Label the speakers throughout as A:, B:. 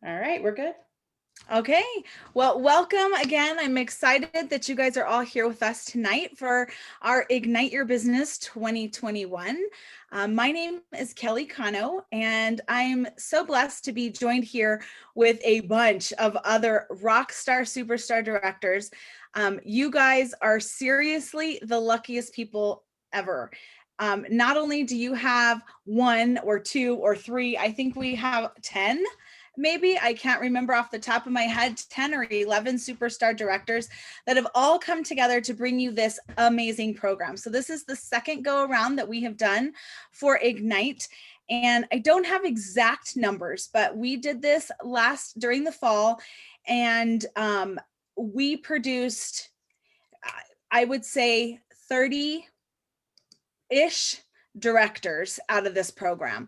A: All right, we're good.
B: Okay, well, welcome again. I'm excited that you guys are all here with us tonight for our Ignite Your Business 2021. My name is Kelly Cano, and I'm so blessed to be joined here with a bunch of other rock star, superstar directors. You guys are seriously the luckiest people ever. Not only do you have one or two or three, I think we have 10 maybe, I can't remember off the top of my head, 10 or 11 superstar directors that have all come together to bring you this amazing program. So this is the second go around that we have done for Ignite. And I don't have exact numbers, but we did this during the fall, and we produced, I would say, 30-ish directors out of this program.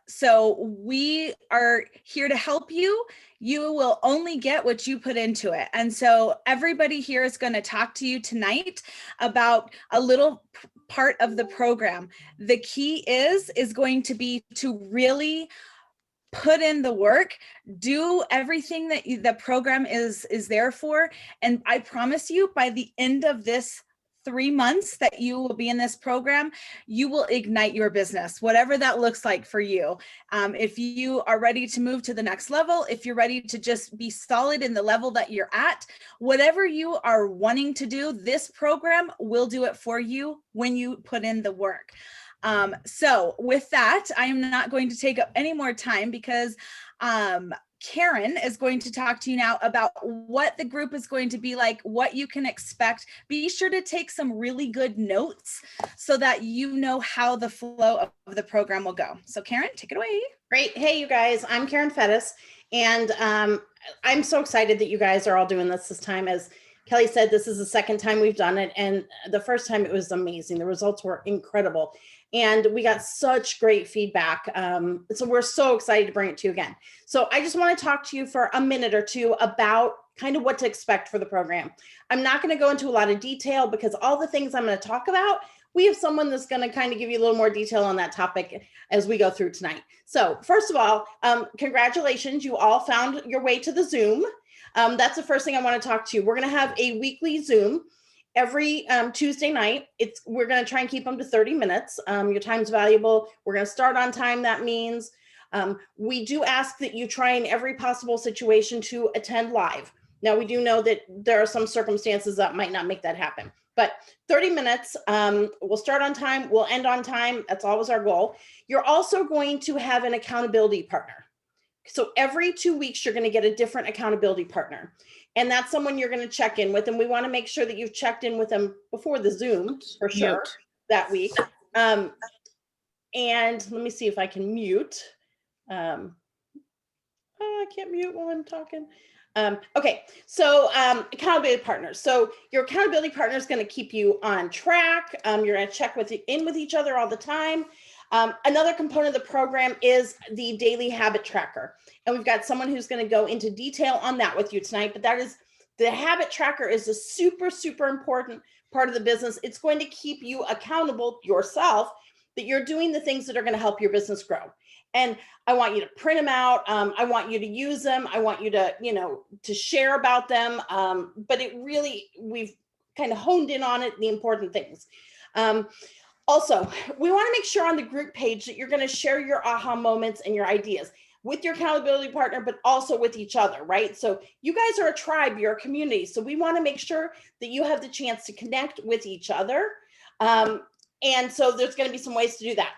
B: So we are here to help you. You will only get what you put into it. And so everybody here is going to talk to you tonight about a little part of the program. The key is going to be to really put in the work, do everything that the program is there for. And I promise you, by the end of this 3 months that you will be in this program, you will ignite your business, whatever that looks like for you. If you are ready to move to the next level, if you're ready to just be solid in the level that you're at, whatever you are wanting to do, this program will do it for you when you put in the work. So with that, I am not going to take up any more time because Karen is going to talk to you now about what the group is going to be like, what you can expect. Be sure to take some really good notes so that you know how the flow of the program will go. So Karen, take it away.
A: Great. Hey, you guys, I'm Karen Fettis, and I'm so excited that you guys are all doing this time. As Kelly said, this is the second time we've done it, and the first time it was amazing. The results were incredible, and we got such great feedback. So we're so excited to bring it to you again. So I just want to talk to you for a minute or two about kind of what to expect for the program. I'm not going to go into a lot of detail because all the things I'm going to talk about, we have someone that's going to kind of give you a little more detail on that topic as we go through tonight. So first of all, congratulations, you all found your way to the Zoom. That's the first thing I want to talk to you. We're going to have a weekly Zoom every Tuesday night. We're going to try and keep them to 30 minutes. Your time's valuable. We're going to start on time. That means we do ask that you try in every possible situation to attend live. Now, we do know that there are some circumstances that might not make that happen, but 30 minutes, we'll start on time, we'll end on time. That's always our goal. You're also going to have an accountability partner. So every 2 weeks, you're going to get a different accountability partner. And that's someone you're going to check in with. And we want to make sure that you've checked in with them before the Zoom for sure that week. And let me see if I can mute. I can't mute while I'm talking. Okay, so accountability partners. So your accountability partner is going to keep you on track. You're going to check in with each other all the time. Another component of the program is the daily habit tracker. And we've got someone who's going to go into detail on that with you tonight, but the habit tracker is a super, super important part of the business. It's going to keep you accountable yourself that you're doing the things that are going to help your business grow. And I want you to print them out. I want you to use them. I want you to, to share about them. But we've kind of honed in on it, the important things. Also, we want to make sure on the group page that you're going to share your aha moments and your ideas with your accountability partner, but also with each other, right? So you guys are a tribe, you're a community. So we want to make sure that you have the chance to connect with each other. And so there's going to be some ways to do that.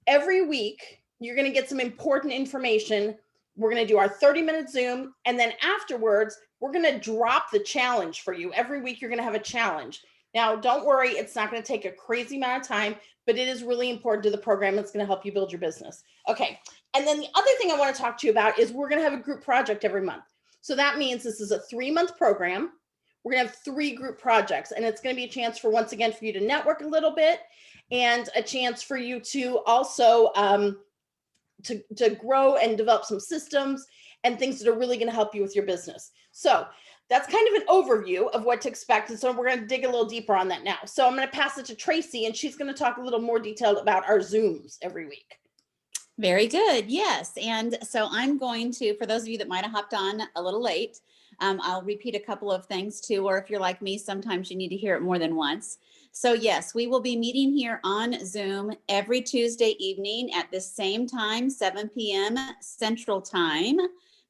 A: Every week, you're going to get some important information. We're going to do our 30-minute Zoom. And then afterwards, we're going to drop the challenge for you. Every week, you're going to have a challenge. Now, don't worry, it's not going to take a crazy amount of time, but it is really important to the program. It's going to help you build your business. Okay. And then the other thing I want to talk to you about is we're going to have a group project every month. So that means this is a 3-month program. We're going to have 3 group projects, and it's going to be a chance once again, for you to network a little bit and a chance for you to also to grow and develop some systems and things that are really going to help you with your business. So that's kind of an overview of what to expect. And so we're going to dig a little deeper on that now. So I'm going to pass it to Tracy, and she's going to talk a little more detailed about our Zooms every week.
C: Very good. Yes. And so I'm going to, for those of you that might have hopped on a little late, I'll repeat a couple of things too, or if you're like me, sometimes you need to hear it more than once. So yes, we will be meeting here on Zoom every Tuesday evening at the same time, 7 p.m. Central Time.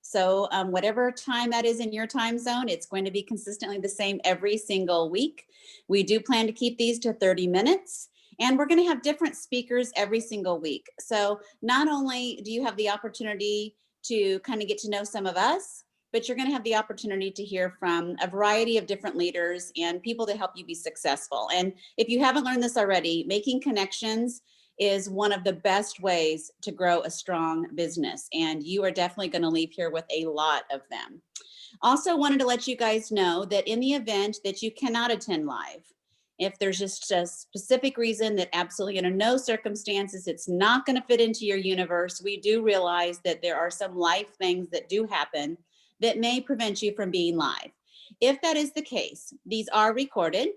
C: So whatever time that is in your time zone, it's going to be consistently the same every single week. We do plan to keep these to 30 minutes. And we're going to have different speakers every single week. So not only do you have the opportunity to kind of get to know some of us, but you're going to have the opportunity to hear from a variety of different leaders and people to help you be successful. And if you haven't learned this already, making connections is one of the best ways to grow a strong business. And you are definitely going to leave here with a lot of them. Also wanted to let you guys know that in the event that you cannot attend live, if there's just a specific reason that absolutely under no circumstances it's not going to fit into your universe, we do realize that there are some life things that do happen that may prevent you from being live. If that is the case, these are recorded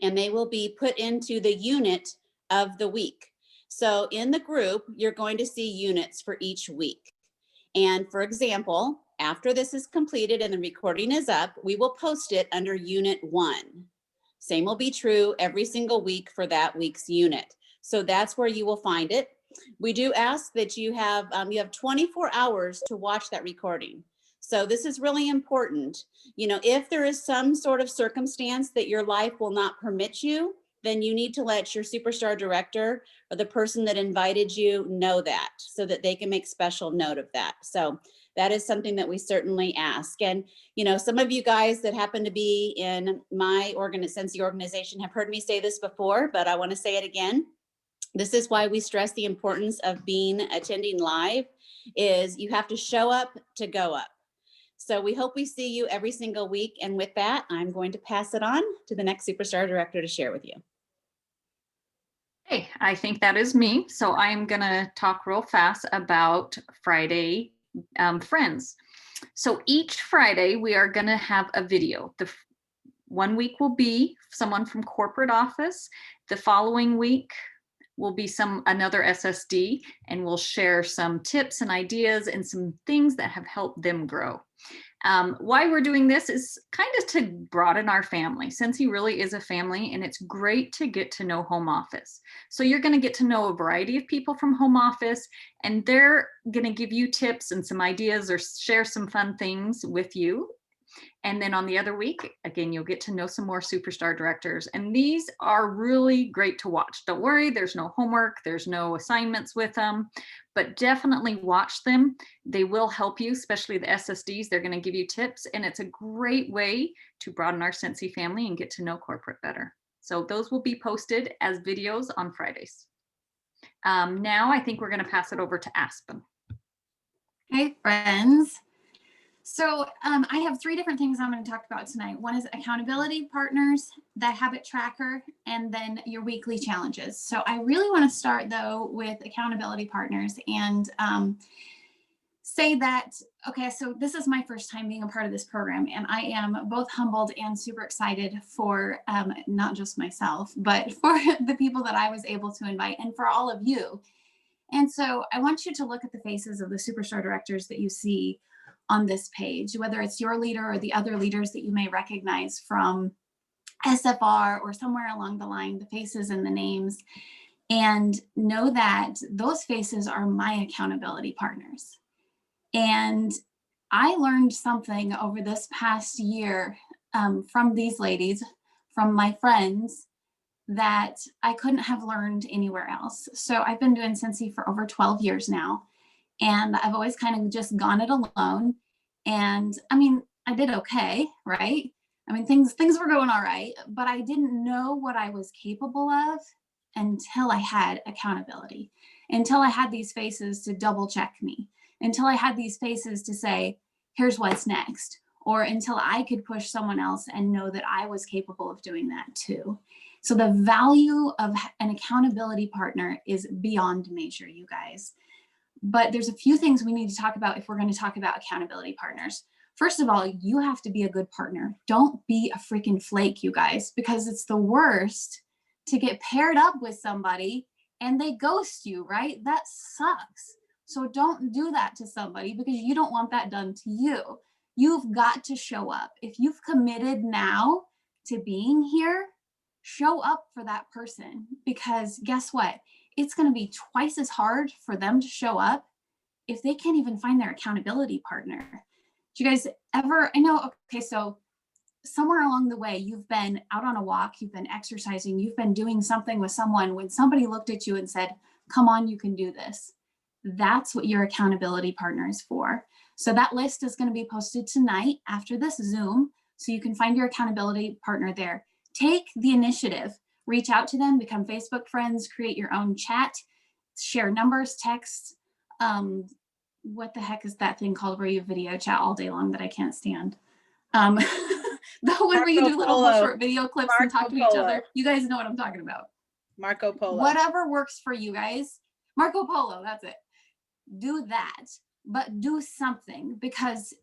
C: and they will be put into the unit of the week. So in the group, you're going to see units for each week. And for example, after this is completed and the recording is up, we will post it under Unit 1. Same will be true every single week for that week's unit. So that's where you will find it. We do ask that you have 24 hours to watch that recording. So this is really important. You know, if there is some sort of circumstance that your life will not permit you, then you need to let your superstar director or the person that invited you know that so that they can make special note of that. So that is something that we certainly ask. And, you know, some of you guys that happen to be in my Scentsy organization have heard me say this before, but I want to say it again. This is why we stress the importance of attending live is you have to show up to go up. So we hope we see you every single week. And with that, I'm going to pass it on to the next superstar director to share with you.
D: Hey, I think that is me. So I'm going to talk real fast about Friday Friends. So each Friday we are going to have a video. The one week will be someone from corporate office. The following week will be another SSD, and we'll share some tips and ideas and some things that have helped them grow. Why we're doing this is kind of to broaden our family. Scentsy really is a family, and it's great to get to know home office. So you're going to get to know a variety of people from home office, and they're going to give you tips and some ideas or share some fun things with you. And then on the other week, again, you'll get to know some more superstar directors. And these are really great to watch. Don't worry, there's no homework, there's no assignments with them, but definitely watch them. They will help you, especially the SSDs. They're going to give you tips. And it's a great way to broaden our Scentsy family and get to know corporate better. So those will be posted as videos on Fridays. Now I think we're going to pass it over to Aspen.
E: Hey, friends. So I have 3 different things I'm going to talk about tonight. One is accountability partners, the habit tracker, and then your weekly challenges. So I really want to start though with accountability partners and say that, okay, so this is my first time being a part of this program, and I am both humbled and super excited for not just myself, but for the people that I was able to invite and for all of you. And so I want you to look at the faces of the superstar directors that you see on this page, whether it's your leader or the other leaders that you may recognize from SFR or somewhere along the line, the faces and the names, and know that those faces are my accountability partners. And I learned something over this past year from these ladies, from my friends, that I couldn't have learned anywhere else. So I've been doing Scentsy for over 12 years now. And I've always kind of just gone it alone. And I mean, I did okay, right? I mean, things were going all right, but I didn't know what I was capable of until I had accountability, until I had these faces to double check me, until I had these faces to say, here's what's next, or until I could push someone else and know that I was capable of doing that too. So the value of an accountability partner is beyond measure, you guys. But there's a few things we need to talk about if we're going to talk about accountability partners. First of all, you have to be a good partner. Don't be a freaking flake, you guys, because it's the worst to get paired up with somebody and they ghost you, right? That sucks. So don't do that to somebody because you don't want that done to you. You've got to show up. If you've committed now to being here, show up for that person, because guess what? It's going to be twice as hard for them to show up if they can't even find their accountability partner. Do you guys ever, I know, okay, so somewhere along the way, you've been out on a walk, you've been exercising, you've been doing something with someone when somebody looked at you and said, come on, you can do this. That's what your accountability partner is for. So that list is going to be posted tonight after this Zoom, so you can find your accountability partner there. Take the initiative, reach out to them, become Facebook friends, create your own chat, share numbers, texts. What the heck is that thing called where you video chat all day long that I can't stand? The one where you do little short video clips and talk to each other. You guys know what I'm talking about.
B: Marco Polo.
E: Whatever works for you guys. Marco Polo, that's it. Do that, but do something, because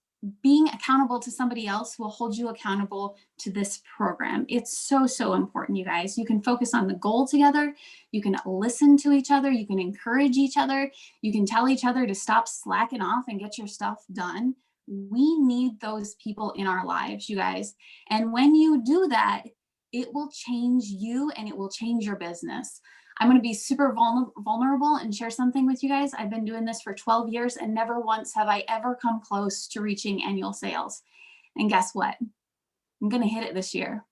E: being accountable to somebody else will hold you accountable to this program. It's so, so important, you guys. You can focus on the goal together. You can listen to each other. You can encourage each other. You can tell each other to stop slacking off and get your stuff done. We need those people in our lives, you guys. And when you do that, it will change you and it will change your business. I'm going to be super vulnerable and share something with you guys. I've been doing this for 12 years and never once have I ever come close to reaching annual sales. And guess what? I'm going to hit it this year.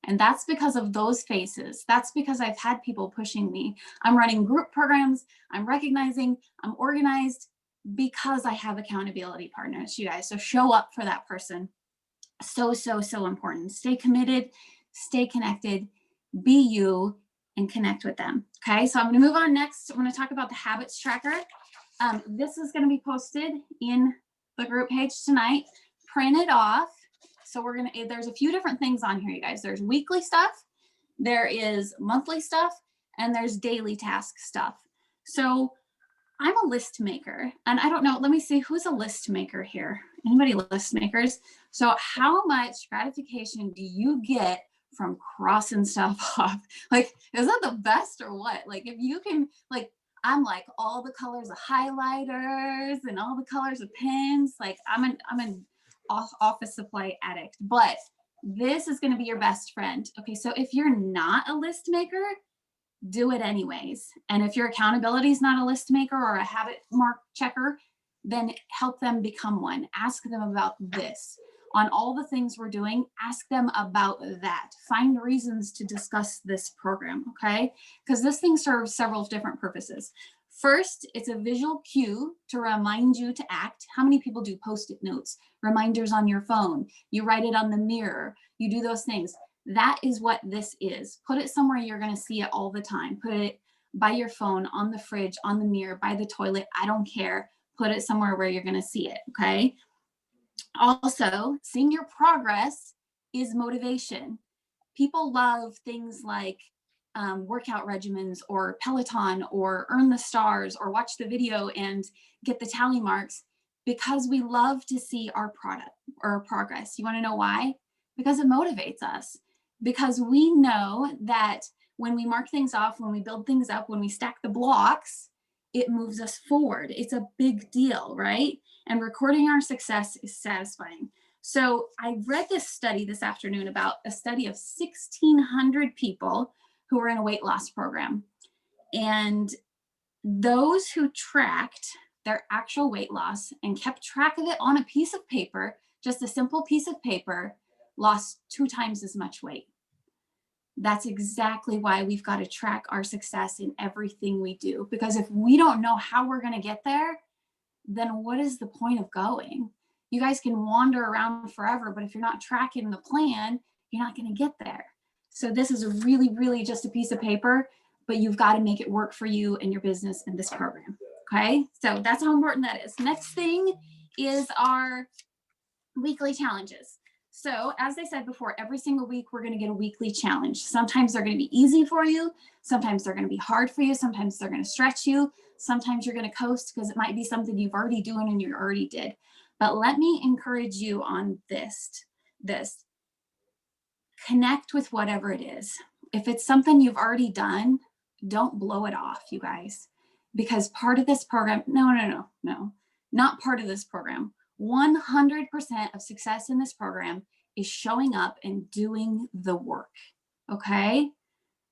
E: And that's because of those faces. That's because I've had people pushing me. I'm running group programs. I'm recognizing, I'm organized because I have accountability partners, you guys. So show up for that person. So, so, so important. Stay committed, stay connected, be you, and connect with them. Okay, so I'm going to move on next. I'm going to talk about the habits tracker. This is going to be posted in the group page tonight. Print it off. So we're going to, there's a few different things on here, you guys. There's weekly stuff, there is monthly stuff, and there's daily task stuff. So I'm a list maker, and I don't know, let me see, who's a list maker here? Anybody list makers? So how much gratification do you get from crossing stuff off? Like, is that the best or what? Like, if you can, like, I'm like all the colors of highlighters and all the colors of pens. Like, I'm an office supply addict, but this is going to be your best friend. Okay, so if you're not a list maker, do it anyways. And if your accountability is not a list maker or a habit mark checker, then help them become one. Ask them about this. On all the things we're doing, ask them about that. Find reasons to discuss this program, okay? Because this thing serves several different purposes. First, it's a visual cue to remind you to act. How many people do Post-it notes, reminders on your phone? You write it on the mirror, you do those things. That is what this is. Put it somewhere you're gonna see it all the time. Put it by your phone, on the fridge, on the mirror, by the toilet, I don't care. Put it somewhere where you're gonna see it, okay? Also, seeing your progress is motivation. People love things like workout regimens or Peloton or earn the stars or watch the video and get the tally marks, because we love to see our product or progress. You want to know why? Because it motivates us. Because we know that when we mark things off, when we build things up, when we stack the blocks, it moves us forward. It's a big deal, right? And recording our success is satisfying. So I read this study this afternoon about a study of 1,600 people who were in a weight loss program. And those who tracked their actual weight loss and kept track of it on a piece of paper, just a simple piece of paper, lost 2 times as much weight. That's exactly why we've got to track our success in everything we do. Because if we don't know how we're going to get there, then what is the point of going? You guys can wander around forever, but if you're not tracking the plan, you're not going to get there. So this is really, really just a piece of paper, but you've got to make it work for you and your business in this program. Okay, so that's how important that is. Next thing is our weekly challenges. So as I said before, every single week, we're going to get a weekly challenge. Sometimes they're going to be easy for you. Sometimes they're going to be hard for you. Sometimes they're going to stretch you. Sometimes you're going to coast because it might be something you've already doing and you already did. But let me encourage you on this. Connect with whatever it is. If it's something you've already done, don't blow it off, you guys, because part of this program, no, not part of this program. 100% of success in this program is showing up and doing the work. Okay.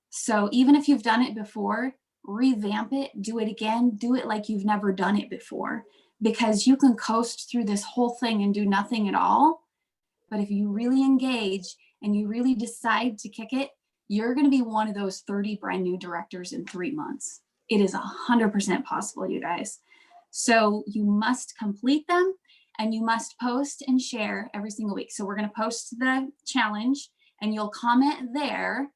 E: So even if you've done it before, revamp it, do it again, do it like you've never done it before, because you can coast through this whole thing and do nothing at all. But if you really engage and you really decide to kick it, you're going to be one of those 30 brand new directors in 3 months. It is 100% possible, you guys. So you must complete them and you must post and share every single week. So we're going to post the challenge and you'll comment there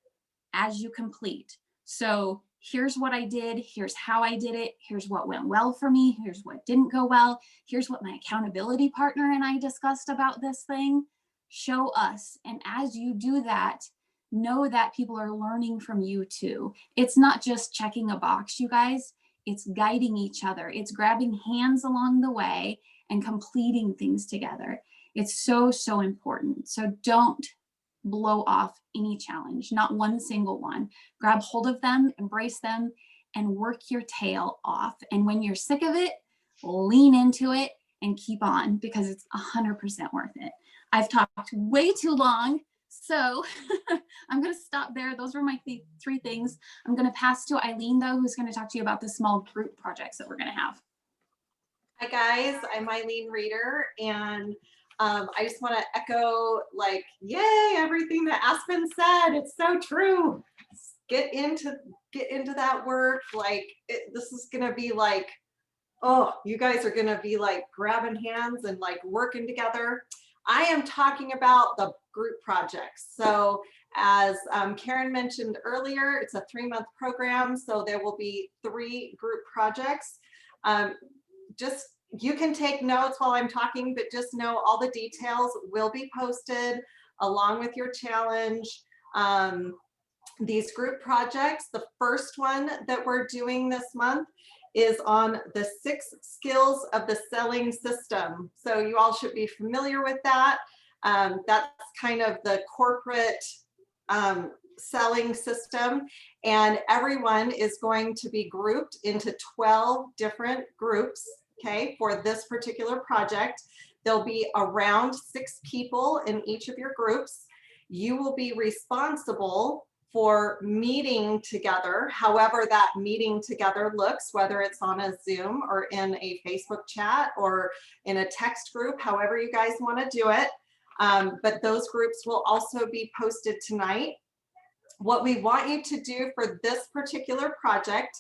E: as you complete. So here's what I did. Here's how I did it. Here's what went well for me. Here's what didn't go well. Here's what my accountability partner and I discussed about this thing. Show us. And as you do that, know that people are learning from you too. It's not just checking a box, you guys. It's guiding each other. It's grabbing hands along the way and completing things together. It's so, so important. So don't blow off any challenge, not one single one. Grab hold of them, embrace them, and work your tail off. And when you're sick of it, lean into it and keep on, because it's 100% worth it. I've talked way too long, so I'm going to stop there. Those were my three things. I'm going to pass to Eileen, though, who's going to talk to you about the small group projects that we're going to have.
F: Hi guys, I'm Eileen Reeder, and I just want to echo, like, yay, everything that Aspen said. It's so true. Get into that work. Like, this is gonna be like, oh, you guys are gonna be like grabbing hands and like working together. I am talking about the group projects. So as Karen mentioned earlier, it's a 3-month program, so there will be 3 group projects. Just, you can take notes while I'm talking, but just know all the details will be posted along with your challenge. These group projects, the first one that we're doing this month is on the 6 skills of the selling system. So you all should be familiar with that. That's kind of the corporate selling system, and everyone is going to be grouped into 12 different groups. Okay, for this particular project, there'll be around 6 people in each of your groups. You will be responsible for meeting together, however that meeting together looks, whether it's on a Zoom or in a Facebook chat or in a text group, however you guys want to do it. But those groups will also be posted tonight. What we want you to do for this particular project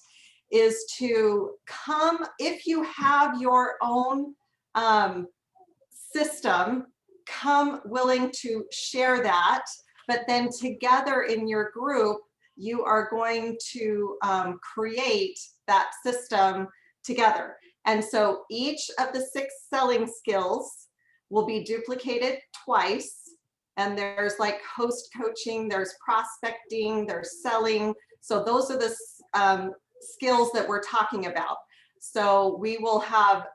F: is to come, if you have your own system, come willing to share that, but then together in your group, you are going to create that system together. And so each of the 6 selling skills will be duplicated twice. And there's like host coaching, there's prospecting, there's selling. So those are the skills that we're talking about. So we will have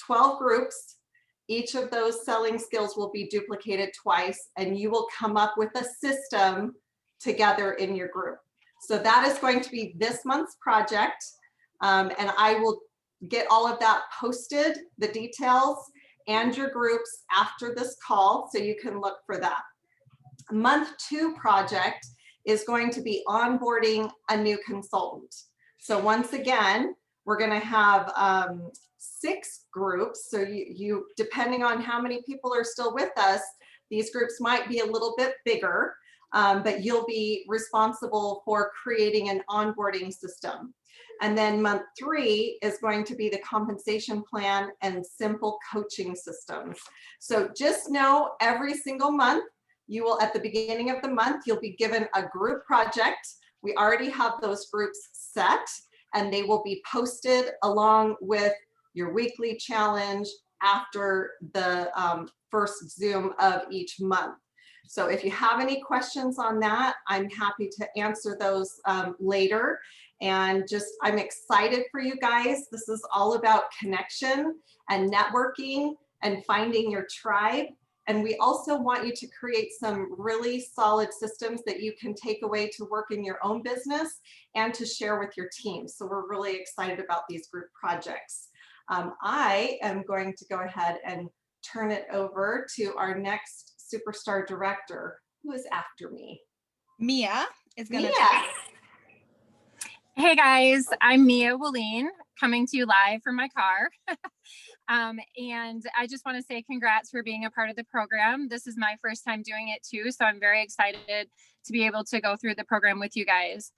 F: 12 groups. Each of those selling skills will be duplicated twice, and you will come up with a system together in your group. So that is going to be this month's project. And I will get all of that posted, the details and your groups, after this call, so you can look for that. Month 2 project is going to be onboarding a new consultant. So once again, we're going to have 6 groups. So you, depending on how many people are still with us, these groups might be a little bit bigger, but you'll be responsible for creating an onboarding system. And then month 3 is going to be the compensation plan and simple coaching systems. So just know every single month, you will, at the beginning of the month, you'll be given a group project. We already have those groups set, and they will be posted along with your weekly challenge after the first Zoom of each month. So if you have any questions on that, I'm happy to answer those later. And just, I'm excited for you guys. This is all about connection and networking and finding your tribe. And we also want you to create some really solid systems that you can take away to work in your own business and to share with your team. So we're really excited about these group projects. I am going to go ahead and turn it over to our next Superstar Director, who is after me.
B: Mia is going to
F: Mia.
G: Hey guys, I'm Mia Willeen, coming to you live from my car. And I just want to say congrats for being a part of the program. This is my first time doing it too, so I'm very excited to be able to go through the program with you guys.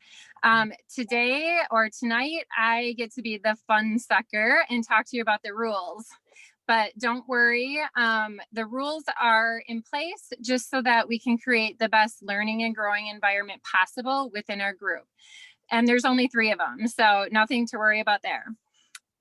G: Today or tonight, I get to be the fun sucker and talk to you about the rules. But don't worry, the rules are in place just so that we can create the best learning and growing environment possible within our group. And there's only 3 of them, so nothing to worry about there.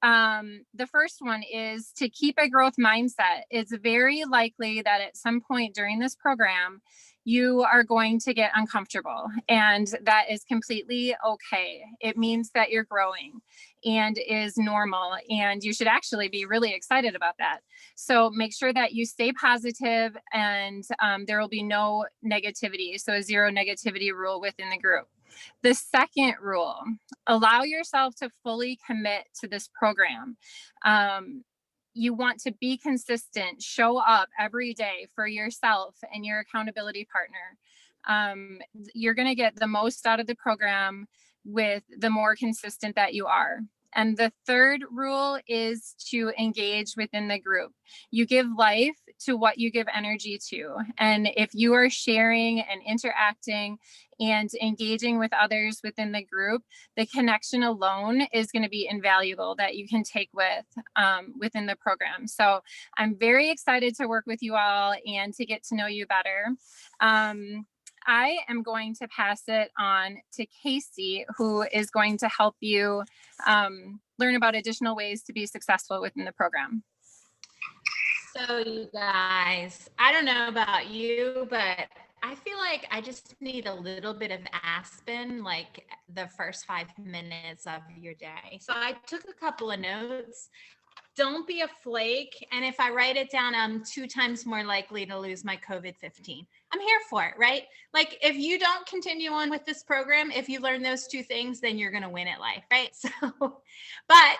G: The first one is to keep a growth mindset. It's very likely that at some point during this program, you are going to get uncomfortable, and that is completely okay. It means that you're growing and is normal, and you should actually be really excited about that. So make sure that you stay positive, and there will be no negativity. So a 0 negativity rule within the group. The second rule, allow yourself to fully commit to this program. You want to be consistent, show up every day for yourself and your accountability partner. You're going to get the most out of the program with the more consistent that you are. And the third rule is to engage within the group. You give life to what you give energy to. And if you are sharing and interacting and engaging with others within the group, the connection alone is going to be invaluable that you can take with within the program. So I'm very excited to work with you all and to get to know you better. I am going to pass it on to Casey, who is going to help you learn about additional ways to be successful within the program.
H: So you guys, I don't know about you, but I feel like I just need a little bit of Aspen, like the first 5 minutes of your day. So I took a couple of notes. Don't be a flake. And if I write it down, I'm 2 times more likely to lose my COVID-15. I'm here for it, right? Like if you don't continue on with this program, if you learn those 2 things, then you're going to win at life, right? So, but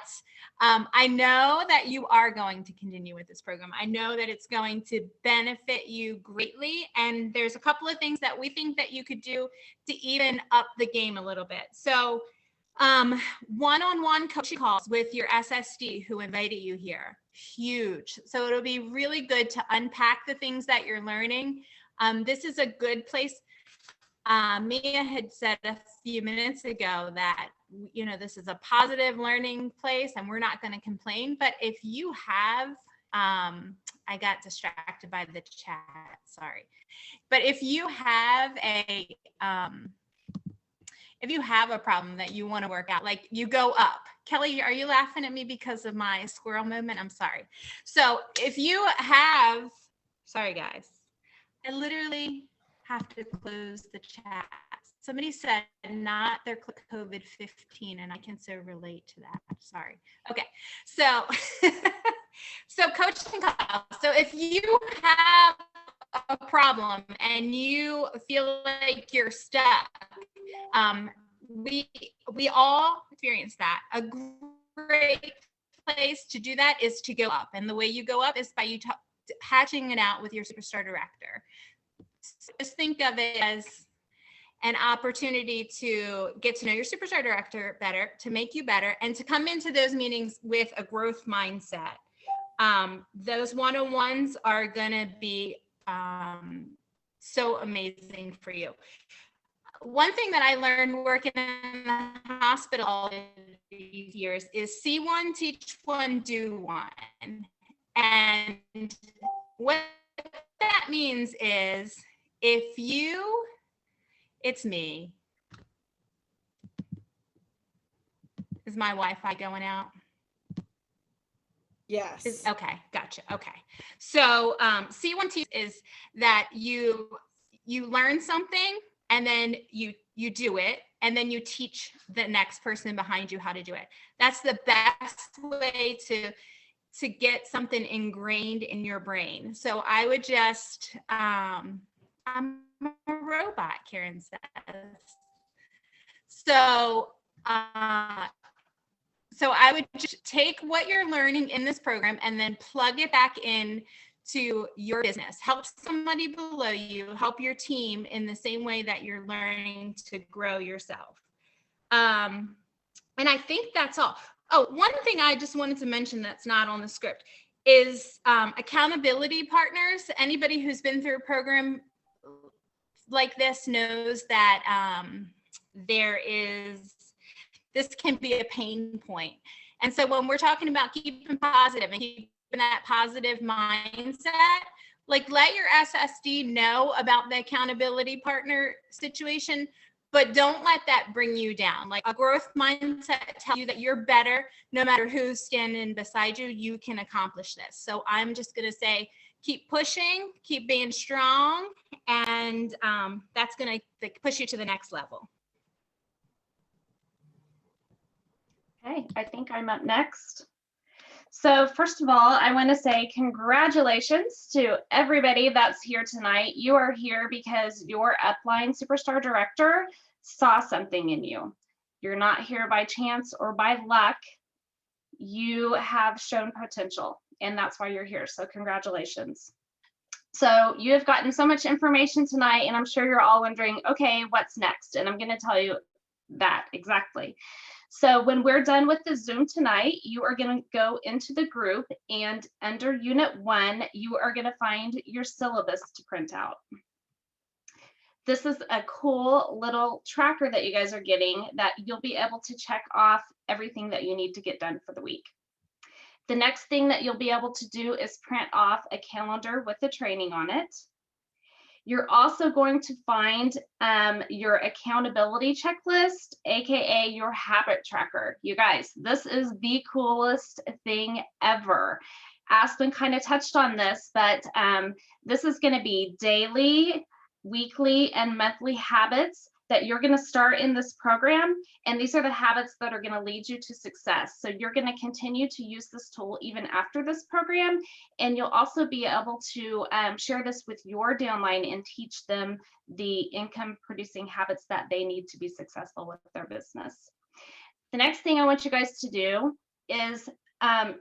H: I know that you are going to continue with this program. I know that it's going to benefit you greatly. And there's a couple of things that we think that you could do to even up the game a little bit. So one-on-one coaching calls with your SSD who invited you here, huge. So it'll be really good to unpack the things that you're learning. This is a good place. Mia had said a few minutes ago that, you know, this is a positive learning place and we're not going to complain. But if you have, I got distracted by the chat, sorry. But if you have a problem that you want to work out, like you go up. Kelly, are you laughing at me because of my squirrel movement? I'm sorry. So if you have, sorry guys, I literally have to close the chat. Somebody said not their COVID-15, and I can so relate to that. Sorry. Okay. So, so coaching calls. So if you have a problem and you feel like you're stuck, we all experience that. A great place to do that is to go up, and the way you go up is by you hatching it out with your Superstar Director. Just think of it as an opportunity to get to know your Superstar Director better, to make you better, and to come into those meetings with a growth mindset. Those one-on-ones are gonna be so amazing for you. One thing that I learned working in the hospital all these years is see one, teach one, do one. And what that means is if you, it's me. Is my Wi-Fi going out?
B: Yes.
H: Okay, gotcha. Okay. So C1 teach is that you learn something and then you do it, and then you teach the next person behind you how to do it. That's the best way to to get something ingrained in your brain. So I would just, I'm a robot, Karen says. So, so I would just take what you're learning in this program and then plug it back in to your business. Help somebody below you, help your team in the same way that you're learning to grow yourself. And I think that's all. Oh, one thing I just wanted to mention that's not on the script is accountability partners. Anybody who's been through a program like this knows that this can be a pain point. And so when we're talking about keeping positive and keeping that positive mindset, like let your SSD know about the accountability partner situation, but don't let that bring you down. Like a growth mindset tells you that you're better no matter who's standing beside you, you can accomplish this. So I'm just gonna say, keep pushing, keep being strong, and that's gonna push you to the next level.
I: Okay, I think I'm up next. So first of all, I want to say congratulations to everybody that's here tonight. You are here because your upline superstar director saw something in you. You're not here by chance or by luck. You have shown potential, and that's why you're here. So congratulations. So you have gotten so much information tonight, and I'm sure you're all wondering, okay, what's next? And I'm going to tell you that exactly. So when we're done with the Zoom tonight, you are going to go into the group, and under Unit 1, you are going to find your syllabus to print out. This is a cool little tracker that you guys are getting that you'll be able to check off everything that you need to get done for the week. The next thing that you'll be able to do is print off a calendar with the training on it. You're also going to find your accountability checklist, AKA your habit tracker. You guys, this is the coolest thing ever. Aspen kind of touched on this, but this is going to be daily, weekly, and monthly habits that you're going to start in this program. And these are the habits that are going to lead you to success. So you're going to continue to use this tool even after this program. And you'll also be able to share this with your downline and teach them the income producing habits that they need to be successful with their business. The next thing I want you guys to do is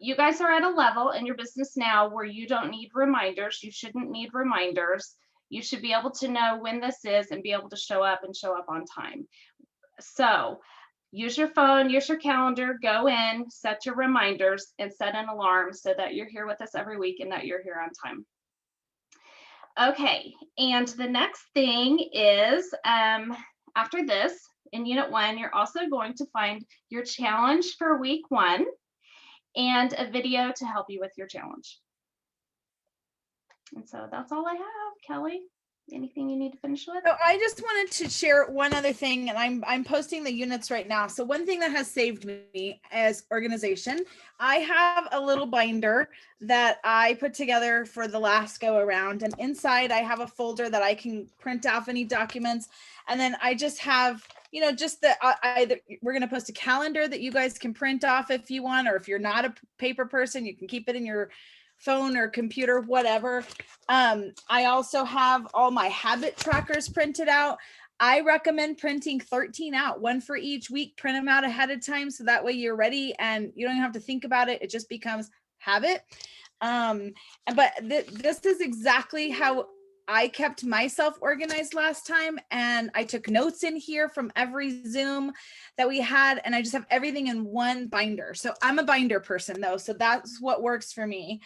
I: you guys are at a level in your business now where you don't need reminders. You shouldn't need reminders. You should be able to know when this is and be able to show up on time. So use your phone, use your calendar, go in, set your reminders, and set an alarm so that you're here with us every week and that you're here on time. Okay, and the next thing is after this, in Unit 1, you're also going to find your challenge for week 1 and a video to help you with your challenge. And so that's all I have. Kelly, anything you need to finish with?
B: So I just wanted to share one other thing, and I'm posting the units right now. So one thing that has saved me as organization, I have a little binder that I put together for the last go around, and inside I have a folder that I can print off any documents, and then I just have, you know, just the we're going to post a calendar that you guys can print off if you want, or if you're not a paper person, you can keep it in your phone or computer, whatever. I also have all my habit trackers printed out. I recommend printing 13 out, one for each week. Print them out ahead of time so that way you're ready and you don't have to think about it. It just becomes habit. But this is exactly how I kept myself organized last time, and I took notes in here from every Zoom that we had, and I just have everything in one binder. So I'm a binder person though, so that's what works for me.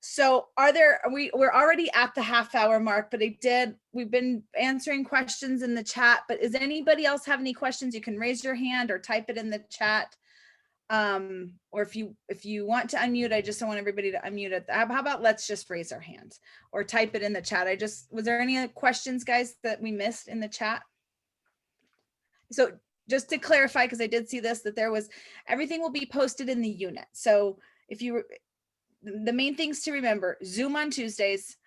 B: So we're already at the half-hour mark, but we've been answering questions in the chat, but does anybody else have any questions? You can raise your hand or type it in the chat. Or if you want to unmute, I just don't want everybody to unmute it. How about let's just raise our hands or type it in the chat. Was there any questions, guys, that we missed in the chat? So just to clarify, because I did see this, that everything will be posted in the unit. So the main things to remember: Zoom on Tuesdays,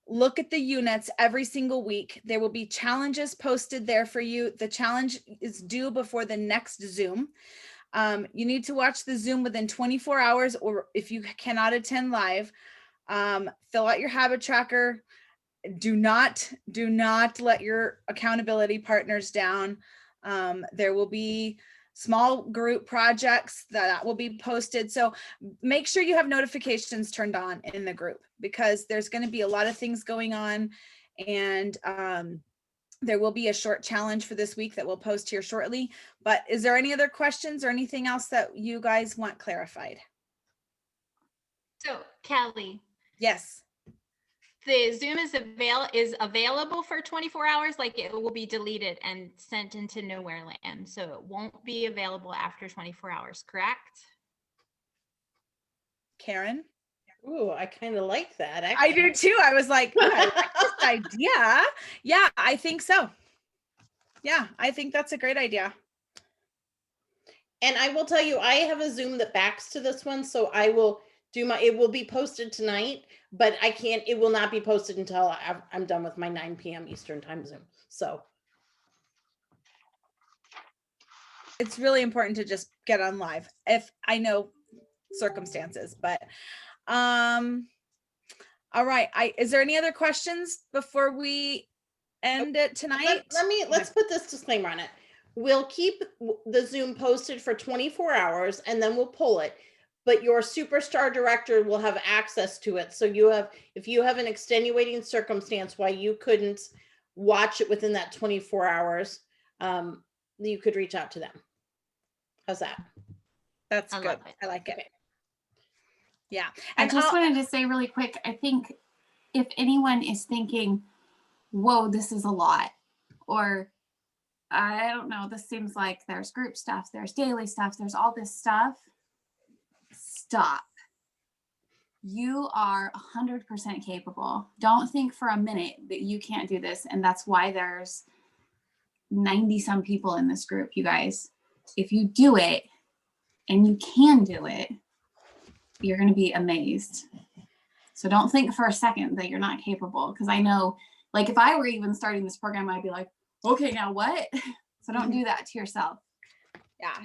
B: look at the units every single week. There will be challenges posted there for you. The challenge is due before the next Zoom. You need to watch the Zoom within 24 hours, or if you cannot attend live, fill out your habit tracker. Do not let your accountability partners down. There will be small group projects that will be posted. So make sure you have notifications turned on in the group, because there's going to be a lot of things going on. And there will be a short challenge for this week that we'll post here shortly. But is there any other questions or anything else that you guys want clarified?
H: So Kelly,
B: Yes.
H: the Zoom is available for 24 hours, like it will be deleted and sent into nowhere land. So it won't be available after 24 hours, correct?
B: Karen?
A: Ooh, I kind of like that.
B: I do too. I was like, "Ooh, I like this idea." Yeah, I think so. Yeah, I think that's a great idea.
A: And I will tell you, I have a Zoom that backs to this one, so I will do it will be posted tonight, but it will not be posted until I'm done with my 9 p.m. Eastern time Zoom. So
B: It's really important to just get on live, if I know circumstances, but all right. Is there any other questions before we end it tonight?
A: let's put this disclaimer on it. We'll keep the Zoom posted for 24 hours and then we'll pull it. But your superstar director will have access to it. So if you have an extenuating circumstance why you couldn't watch it within that 24 hours, you could reach out to them. How's that?
B: That's
H: I
B: good.
H: love it.
B: I like it.
A: Okay.
B: Yeah.
E: I
B: And
E: just wanted to say really quick, I think if anyone is thinking, whoa, this is a lot, or I don't know, this seems like there's group stuff, there's daily stuff, there's all this stuff, stop. You are 100% capable. Don't think for a minute that you can't do this. And that's why there's 90 some people in this group, you guys. If you do it and you can do it, you're going to be amazed. So don't think for a second that you're not capable. Because I know, like, if I were even starting this program, I'd be like, okay, now what? So don't do that to yourself.
B: Yeah,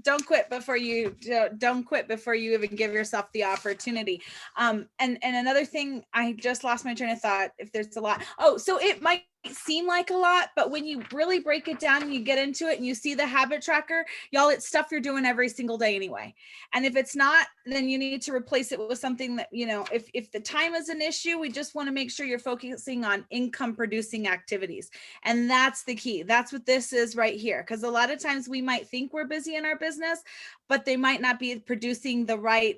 B: don't quit before you don't quit before you even give yourself the opportunity. And another thing, I just lost my train of thought. If there's a lot, so it might seem like a lot, but when you really break it down and you get into it and you see the habit tracker, y'all, it's stuff you're doing every single day anyway. And if it's not, then you need to replace it with something that, if the time is an issue, we just want to make sure you're focusing on income producing activities. And that's the key. That's what this is right here. Because a lot of times we might think we're busy in our business, but they might not be producing the right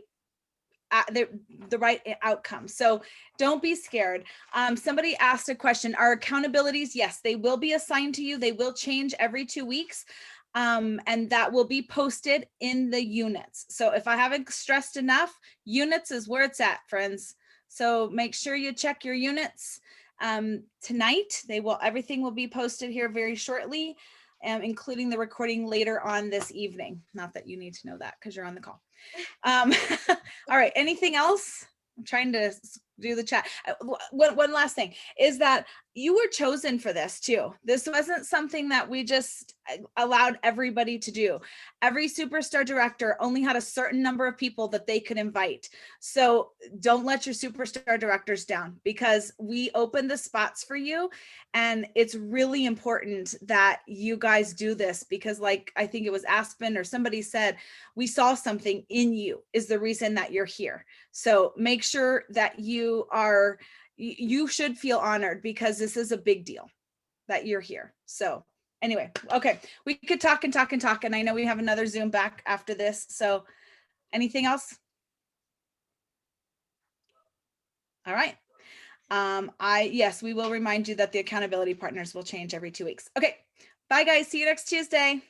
B: outcome. So don't be scared. Somebody asked a question. Our accountabilities, yes, they will be assigned to you. They will change every 2 weeks. And that will be posted in the units. So if I haven't stressed enough, units is where it's at, friends. So make sure you check your units tonight. Everything will be posted here very shortly, including the recording later on this evening. Not that you need to know that because you're on the call. All right. Anything else? I'm trying to do the chat. One last thing is that you were chosen for this too. This wasn't something that we just allowed everybody to do. Every superstar director only had a certain number of people that they could invite. So don't let your superstar directors down, because we opened the spots for you. And it's really important that you guys do this, because like, I think it was Aspen or somebody said, we saw something in you is the reason that you're here. So make sure that you should feel honored, because this is a big deal that you're here. So anyway, okay, we could talk and talk and talk, and I know we have another Zoom back after this. So anything else? All right. Yes, we will remind you that the accountability partners will change every 2 weeks. Okay, bye guys. See you next Tuesday.